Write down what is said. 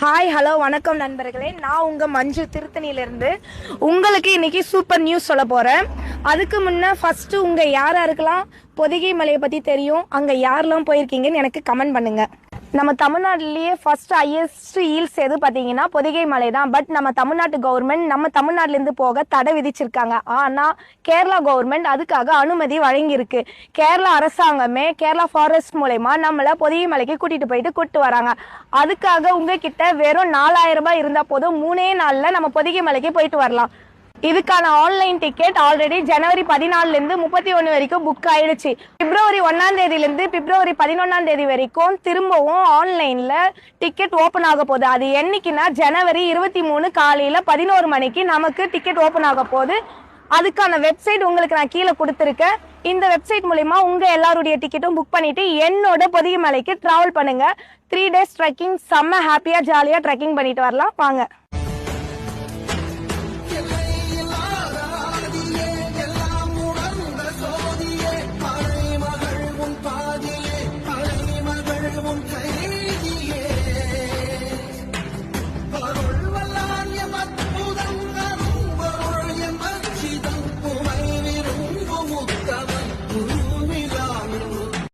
Hi hello வணக்கம் நண்பர்களே, நான் உங்கள் மஞ்சு திருத்தணியிலேருந்து உங்களுக்கு இன்னைக்கு சூப்பர் நியூஸ் சொல்ல போகிறேன். அதுக்கு முன்னே ஃபஸ்ட்டு உங்கள் யாருக்கெல்லாம் பொதிகை மலையை பற்றி தெரியும், அங்கே யாரெல்லாம் போயிருக்கீங்கன்னு எனக்கு கமெண்ட் பண்ணுங்கள். நம்ம தமிழ்நாட்டிலேயே ஃபர்ஸ்ட் ஹையஸ்ட் ஹீல்ஸ் எது பார்த்தீங்கன்னா பொதிகை மலை தான். பட் நம்ம தமிழ்நாட்டு கவர்மெண்ட் நம்ம தமிழ்நாட்டிலேருந்து போக தடை விதிச்சிருக்காங்க. ஆனால் கேரளா கவர்மெண்ட் அதுக்காக அனுமதி வழங்கியிருக்கு. கேரளா அரசாங்கமே கேரளா ஃபாரஸ்ட் மூலயமா நம்மளை பொதிகை மலைக்கு கூட்டிட்டு வராங்க. அதுக்காக உங்ககிட்ட வெறும் 4000 ரூபாய் இருந்தால் போதும் 3 நாளில் நம்ம பொதிகை மலைக்கு போயிட்டு வரலாம். இதுக்கான ஆன்லைன் டிக்கெட் ஆல்ரெடி ஜனவரி 14லேருந்து 31 வரைக்கும் புக் ஆயிடுச்சு. பிப்ரவரி 1ஆம் தேதியிலேருந்து பிப்ரவரி 11ஆம் தேதி வரைக்கும் திரும்பவும் ஆன்லைனில் டிக்கெட் ஓப்பன் ஆக போகுது. அது என்னைக்குன்னா ஜனவரி 23 காலையில் 11 மணிக்கு நமக்கு டிக்கெட் ஓப்பன் ஆக போகுது. அதுக்கான வெப்சைட் உங்களுக்கு நான் கீழே கொடுத்துருக்கேன். இந்த வெப்சைட் மூலிமா உங்கள் எல்லாருடைய டிக்கெட்டும் புக் பண்ணிவிட்டு என்னோட பொதிகை மலைக்கு ட்ராவல் பண்ணுங்கள். 3 days ட்ரெக்கிங் செம்ம ஹாப்பியாக ஜாலியாக ட்ரெக்கிங் பண்ணிட்டு வரலாம். வாங்க. பாதியே, பழை மகள் உன் பாதியே, பழை மகள் உன் கை